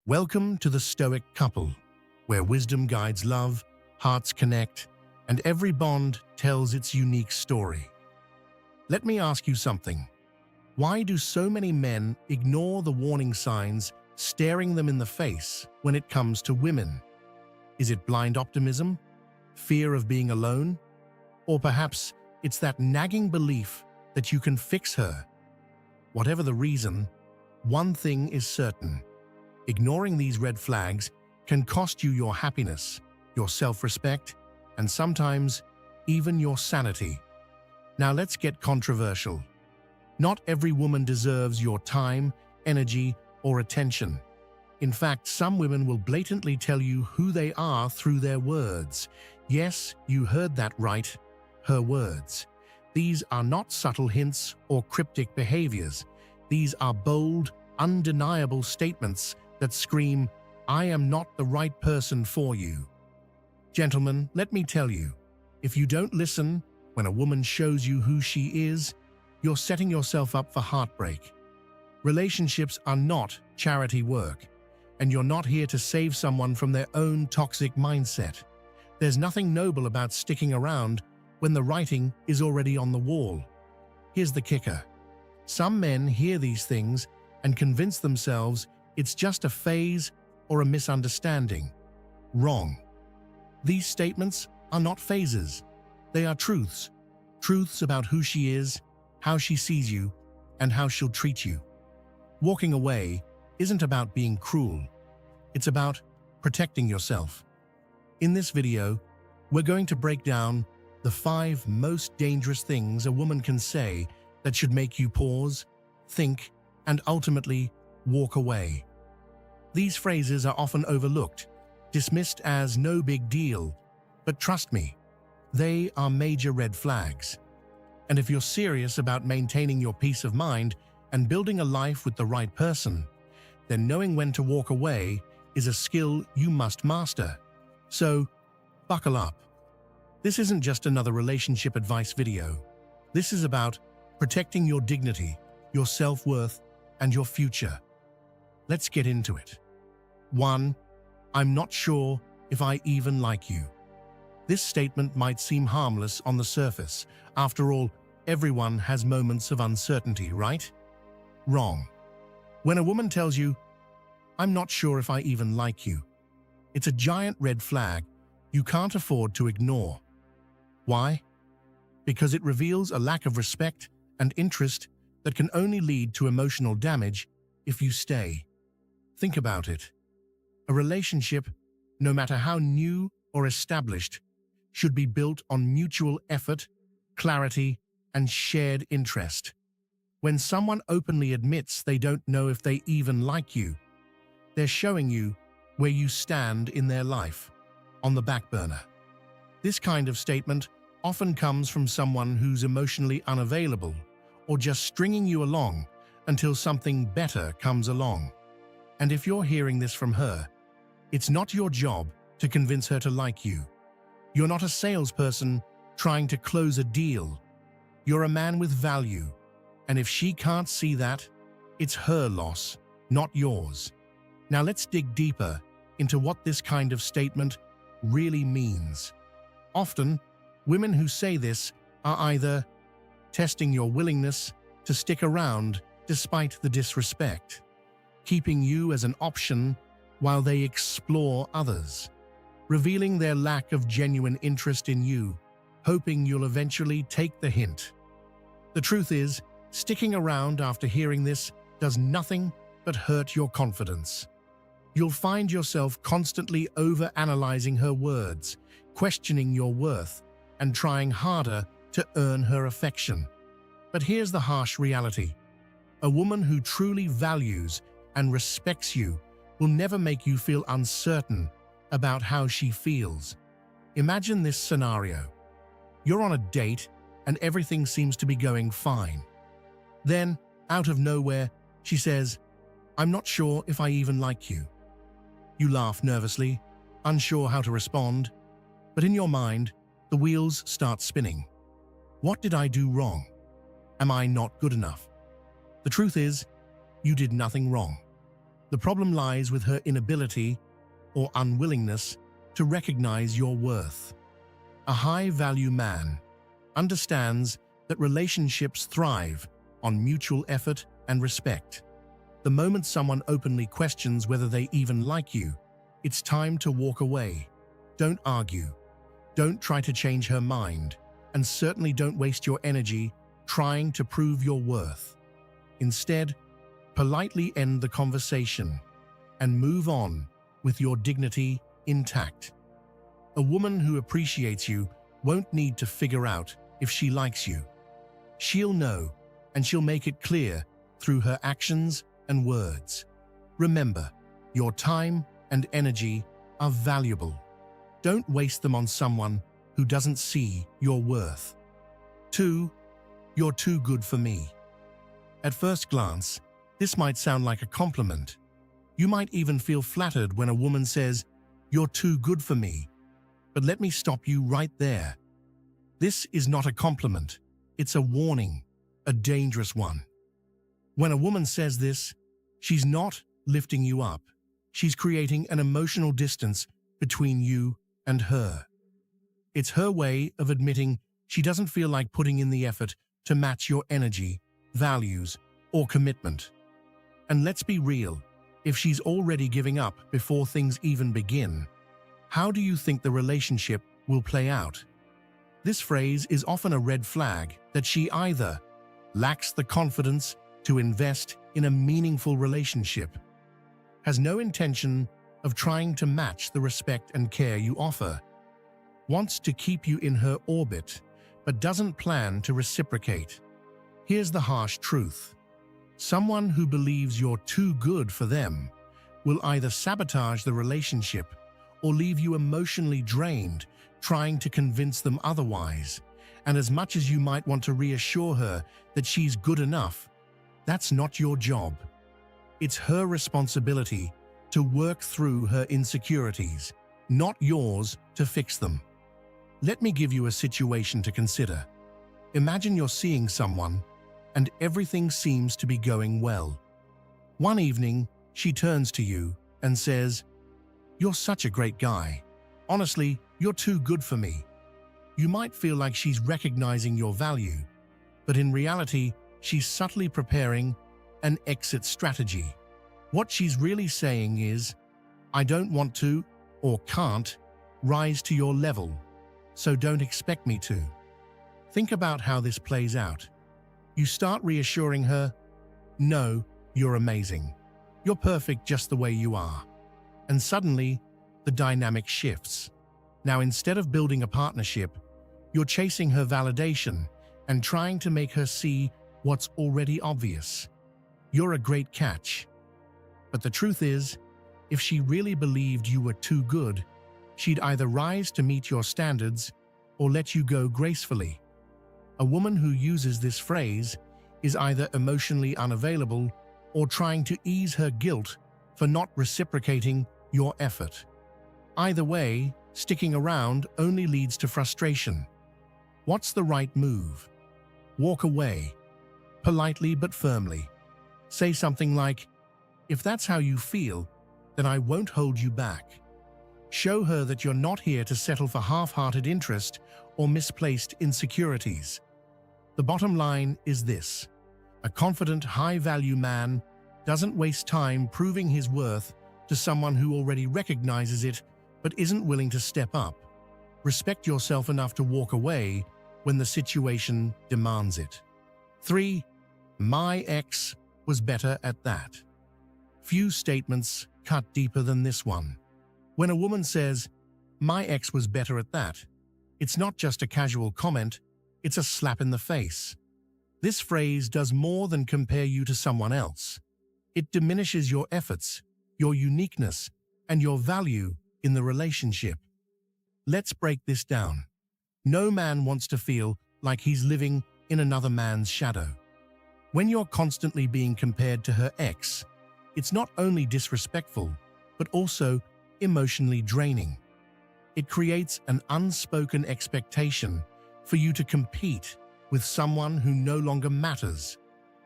Welcome to the Stoic couple, where wisdom guides love, hearts connect, and every bond tells its unique story. Let me ask you something. Why do so many men ignore the warning signs staring them in the face when it comes to women? Is it blind optimism? Fear of being alone? Or perhaps it's that nagging belief that you can fix her? Whatever the reason, one thing is certain. Ignoring these red flags can cost you your happiness, your self-respect, and sometimes even your sanity. Now let's get controversial. Not every woman deserves your time, energy, or attention. In fact, some women will blatantly tell you who they are through their words. Yes, you heard that right, her words. These are not subtle hints or cryptic behaviors. These are bold, undeniable statements that scream, "I am not the right person for you." Gentlemen, let me tell you, if you don't listen when a woman shows you who she is, you're setting yourself up for heartbreak. Relationships are not charity work, and you're not here to save someone from their own toxic mindset. There's nothing noble about sticking around when the writing is already on the wall. Here's the kicker. Some men hear these things and convince themselves it's just a phase or a misunderstanding. Wrong. These statements are not phases. They are truths. Truths about who she is, how she sees you, and how she'll treat you. Walking away isn't about being cruel. It's about protecting yourself. In this video, we're going to break down the 5 most dangerous things a woman can say that should make you pause, think, and ultimately walk away. These phrases are often overlooked, dismissed as no big deal, but trust me, they are major red flags. And if you're serious about maintaining your peace of mind and building a life with the right person, then knowing when to walk away is a skill you must master. So, buckle up. This isn't just another relationship advice video. This is about protecting your dignity, your self-worth, and your future. Let's get into it. 1. I'm not sure if I even like you. This statement might seem harmless on the surface. After all, everyone has moments of uncertainty, right? Wrong. When a woman tells you, "I'm not sure if I even like you," it's a giant red flag you can't afford to ignore. Why? Because it reveals a lack of respect and interest that can only lead to emotional damage if you stay. Think about it. A relationship, no matter how new or established, should be built on mutual effort, clarity, and shared interest. When someone openly admits they don't know if they even like you, they're showing you where you stand in their life, on the back burner. This kind of statement often comes from someone who's emotionally unavailable or just stringing you along until something better comes along. And if you're hearing this from her, it's not your job to convince her to like you. You're not a salesperson trying to close a deal. You're a man with value, and if she can't see that, it's her loss, not yours. Now let's dig deeper into what this kind of statement really means. Often, women who say this are either testing your willingness to stick around despite the disrespect, keeping you as an option while they explore others, revealing their lack of genuine interest in you, hoping you'll eventually take the hint. The truth is, sticking around after hearing this does nothing but hurt your confidence. You'll find yourself constantly over-analyzing her words, questioning your worth, and trying harder to earn her affection. But here's the harsh reality. A woman who truly values and respects you will never make you feel uncertain about how she feels. Imagine this scenario. You're on a date and everything seems to be going fine. Then, out of nowhere, she says, "I'm not sure if I even like you." You laugh nervously, unsure how to respond, but in your mind, the wheels start spinning. What did I do wrong? Am I not good enough? The truth is, you did nothing wrong. The problem lies with her inability or unwillingness to recognize your worth. A high-value man understands that relationships thrive on mutual effort and respect. The moment someone openly questions whether they even like you, it's time to walk away. Don't argue. Don't try to change her mind, and certainly don't waste your energy trying to prove your worth. Instead, politely end the conversation and move on with your dignity intact. A woman who appreciates you won't need to figure out if she likes you. She'll know, and she'll make it clear through her actions and words. Remember, your time and energy are valuable. Don't waste them on someone who doesn't see your worth. 2. You're too good for me. At first glance, this might sound like a compliment. You might even feel flattered when a woman says, "You're too good for me." But let me stop you right there. This is not a compliment. It's a warning, a dangerous one. When a woman says this, she's not lifting you up. She's creating an emotional distance between you and her. It's her way of admitting she doesn't feel like putting in the effort to match your energy, values, or commitment. And let's be real, if she's already giving up before things even begin, how do you think the relationship will play out? This phrase is often a red flag that she either lacks the confidence to invest in a meaningful relationship, has no intention of trying to match the respect and care you offer, wants to keep you in her orbit, but doesn't plan to reciprocate. Here's the harsh truth. Someone who believes you're too good for them will either sabotage the relationship or leave you emotionally drained trying to convince them otherwise. And as much as you might want to reassure her that she's good enough, that's not your job. It's her responsibility to work through her insecurities, not yours to fix them. Let me give you a situation to consider. Imagine you're seeing someone and everything seems to be going well. One evening, she turns to you and says, "You're such a great guy. Honestly, you're too good for me." You might feel like she's recognizing your value, but in reality, she's subtly preparing an exit strategy. What she's really saying is, "I don't want to or can't rise to your level, so don't expect me to." Think about how this plays out. You start reassuring her, "No, you're amazing. You're perfect just the way you are." And suddenly, the dynamic shifts. Now, instead of building a partnership, you're chasing her validation and trying to make her see what's already obvious. You're a great catch. But the truth is, if she really believed you were too good, she'd either rise to meet your standards or let you go gracefully. A woman who uses this phrase is either emotionally unavailable or trying to ease her guilt for not reciprocating your effort. Either way, sticking around only leads to frustration. What's the right move? Walk away, politely but firmly. Say something like, "If that's how you feel, then I won't hold you back." Show her that you're not here to settle for half-hearted interest or misplaced insecurities. The bottom line is this: a confident, high-value man doesn't waste time proving his worth to someone who already recognizes it but isn't willing to step up. Respect yourself enough to walk away when the situation demands it. 3. My ex was better at that. Few statements cut deeper than this one. When a woman says, "My ex was better at that," it's not just a casual comment, it's a slap in the face. This phrase does more than compare you to someone else. It diminishes your efforts, your uniqueness, and your value in the relationship. Let's break this down. No man wants to feel like he's living in another man's shadow. When you're constantly being compared to her ex, it's not only disrespectful, but also emotionally draining. It creates an unspoken expectation for you to compete with someone who no longer matters,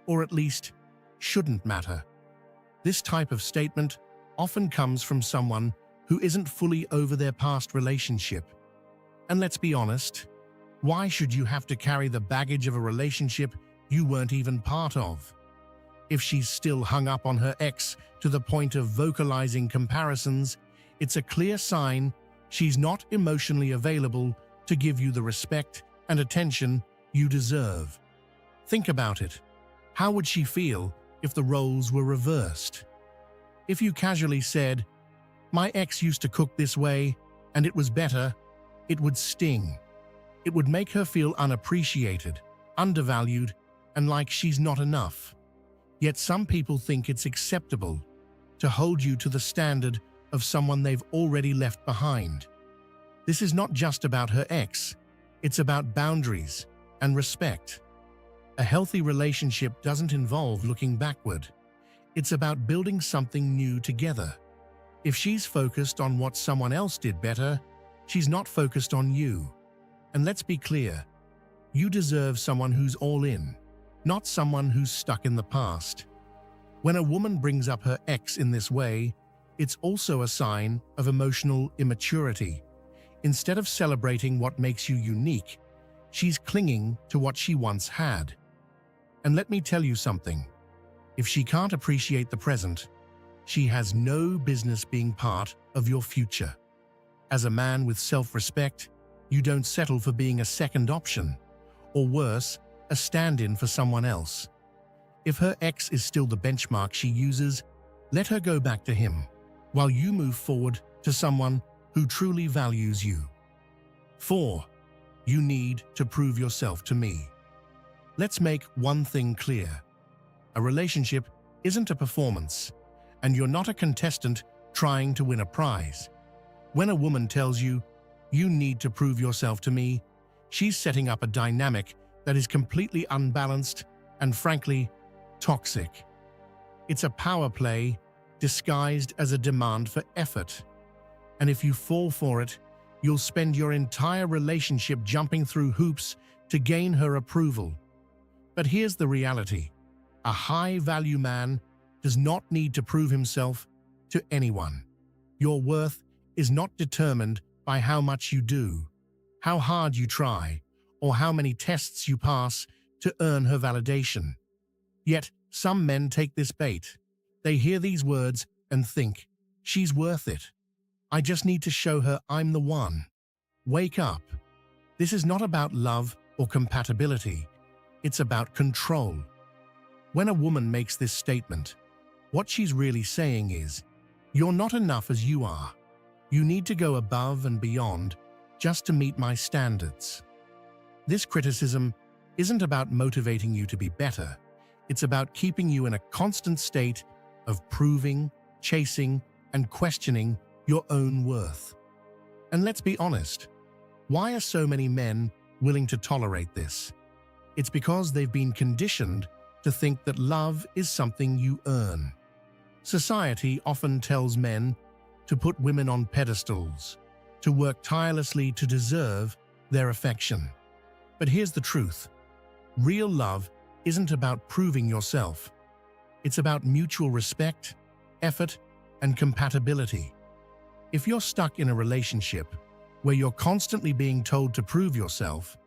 or at least shouldn't matter. This type of statement often comes from someone who isn't fully over their past relationship. And let's be honest, why should you have to carry the baggage of a relationship you weren't even part of? If she's still hung up on her ex to the point of vocalizing comparisons, it's a clear sign she's not emotionally available to give you the respect and attention you deserve. Think about it. How would she feel if the roles were reversed? If you casually said, "My ex used to cook this way, and it was better," it would sting. It would make her feel unappreciated, undervalued, and like she's not enough. Yet some people think it's acceptable to hold you to the standard of someone they've already left behind. This is not just about her ex, it's about boundaries and respect. A healthy relationship doesn't involve looking backward. It's about building something new together. If she's focused on what someone else did better, she's not focused on you. And let's be clear, you deserve someone who's all in, not someone who's stuck in the past. When a woman brings up her ex in this way, it's also a sign of emotional immaturity. Instead of celebrating what makes you unique, she's clinging to what she once had. And let me tell you something. If she can't appreciate the present, she has no business being part of your future. As a man with self-respect, you don't settle for being a second option, or worse, a stand-in for someone else. If her ex is still the benchmark she uses, let her go back to him, while you move forward to someone who truly values you. 4. You need to prove yourself to me. Let's make one thing clear. A relationship isn't a performance, and you're not a contestant trying to win a prize. When a woman tells you, "You need to prove yourself to me," she's setting up a dynamic that is completely unbalanced and, frankly, toxic. It's a power play disguised as a demand for effort. And if you fall for it, you'll spend your entire relationship jumping through hoops to gain her approval. But here's the reality. A high-value man does not need to prove himself to anyone. Your worth is not determined by how much you do, how hard you try, or how many tests you pass to earn her validation. Yet, some men take this bait. They hear these words and think, "She's worth it. I just need to show her I'm the one." Wake up. This is not about love or compatibility. It's about control. When a woman makes this statement, what she's really saying is, "You're not enough as you are. You need to go above and beyond just to meet my standards." This criticism isn't about motivating you to be better. It's about keeping you in a constant state of proving, chasing, and questioning your own worth. And let's be honest, why are so many men willing to tolerate this? It's because they've been conditioned to think that love is something you earn. Society often tells men to put women on pedestals, to work tirelessly to deserve their affection. But here's the truth. Real love isn't about proving yourself. It's about mutual respect, effort, and compatibility. If you're stuck in a relationship where you're constantly being told to prove yourself,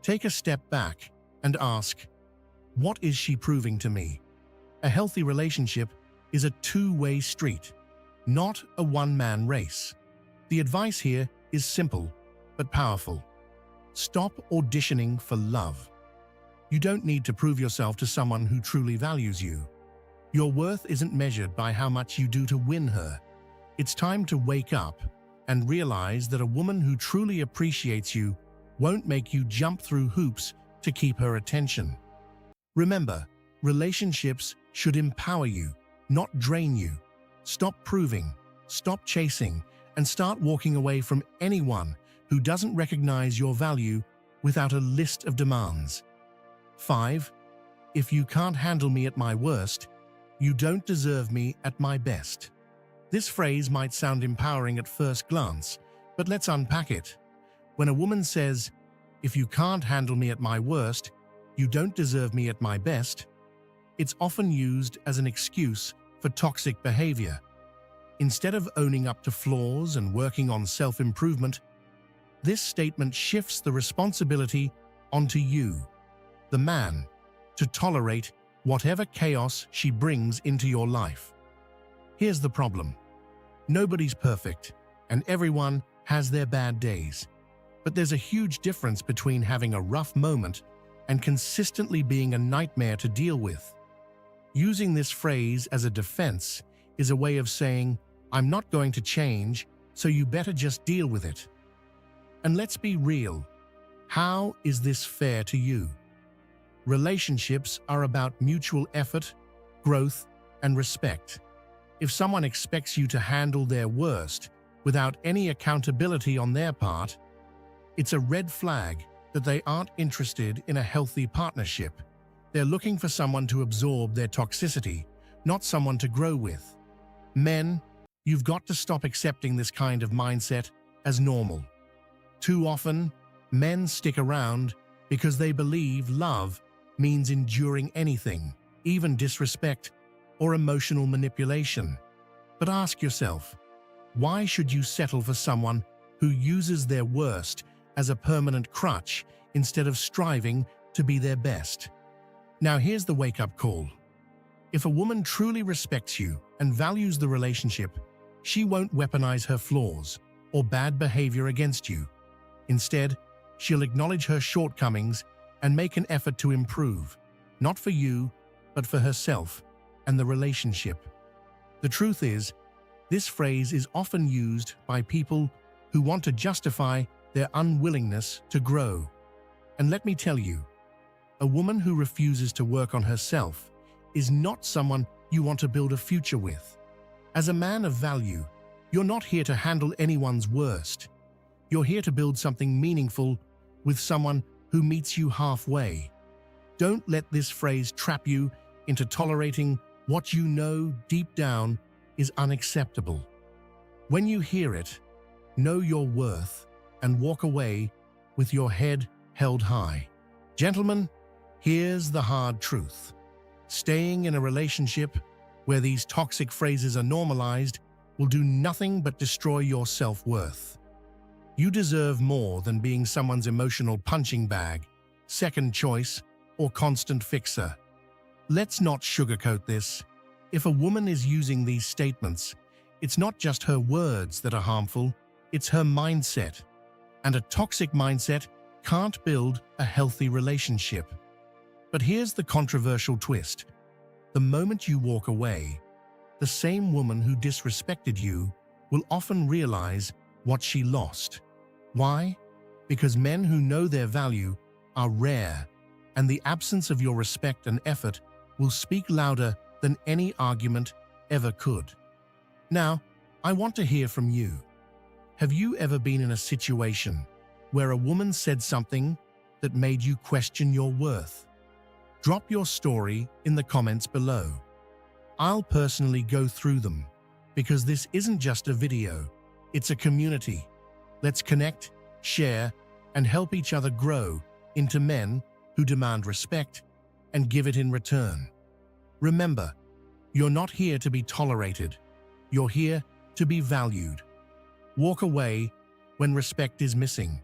take a step back and ask, what is she proving to me? A healthy relationship is a two-way street, not a one-man race. The advice here is simple but powerful. Stop auditioning for love. You don't need to prove yourself to someone who truly values you. Your worth isn't measured by how much you do to win her. It's time to wake up and realize that a woman who truly appreciates you won't make you jump through hoops to keep her attention. Remember, relationships should empower you, not drain you. Stop proving, stop chasing, and start walking away from anyone who doesn't recognize your value without a list of demands. 5. If you can't handle me at my worst, you don't deserve me at my best. This phrase might sound empowering at first glance, but let's unpack it. When a woman says, "If you can't handle me at my worst, you don't deserve me at my best," it's often used as an excuse for toxic behavior. Instead of owning up to flaws and working on self-improvement, this statement shifts the responsibility onto you, the man, to tolerate whatever chaos she brings into your life. Here's the problem. Nobody's perfect, and everyone has their bad days. But there's a huge difference between having a rough moment and consistently being a nightmare to deal with. Using this phrase as a defense is a way of saying, "I'm not going to change, so you better just deal with it." And let's be real. How is this fair to you? Relationships are about mutual effort, growth, and respect. If someone expects you to handle their worst without any accountability on their part, it's a red flag that they aren't interested in a healthy partnership. They're looking for someone to absorb their toxicity, not someone to grow with. Men, you've got to stop accepting this kind of mindset as normal. Too often, men stick around because they believe love means enduring anything, even disrespect or emotional manipulation. But ask yourself, why should you settle for someone who uses their worst as a permanent crutch instead of striving to be their best? Now here's the wake-up call. If a woman truly respects you and values the relationship, she won't weaponize her flaws or bad behavior against you. Instead, she'll acknowledge her shortcomings and make an effort to improve, not for you, but for herself and the relationship. The truth is, this phrase is often used by people who want to justify their unwillingness to grow. And let me tell you, a woman who refuses to work on herself is not someone you want to build a future with. As a man of value, you're not here to handle anyone's worst. You're here to build something meaningful with someone who meets you halfway. Don't let this phrase trap you into tolerating what you know deep down is unacceptable. When you hear it, know your worth and walk away with your head held high. Gentlemen, here's the hard truth. Staying in a relationship where these toxic phrases are normalized will do nothing but destroy your self-worth. You deserve more than being someone's emotional punching bag, second choice, or constant fixer. Let's not sugarcoat this. If a woman is using these statements, it's not just her words that are harmful, it's her mindset. And a toxic mindset can't build a healthy relationship. But here's the controversial twist. The moment you walk away, the same woman who disrespected you will often realize what she lost. Why? Because men who know their value are rare, and the absence of your respect and effort will speak louder than any argument ever could. Now, I want to hear from you. Have you ever been in a situation where a woman said something that made you question your worth? Drop your story in the comments below. I'll personally go through them, because this isn't just a video, it's a community. Let's connect, share, and help each other grow into men who demand respect and give it in return. Remember, you're not here to be tolerated. You're here to be valued. Walk away when respect is missing,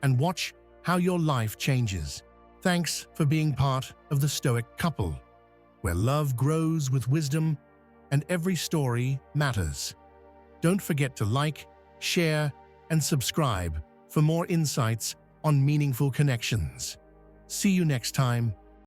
and watch how your life changes. Thanks for being part of the Stoic couple, where love grows with wisdom and every story matters. Don't forget to like, share, and subscribe for more insights on meaningful connections. See you next time.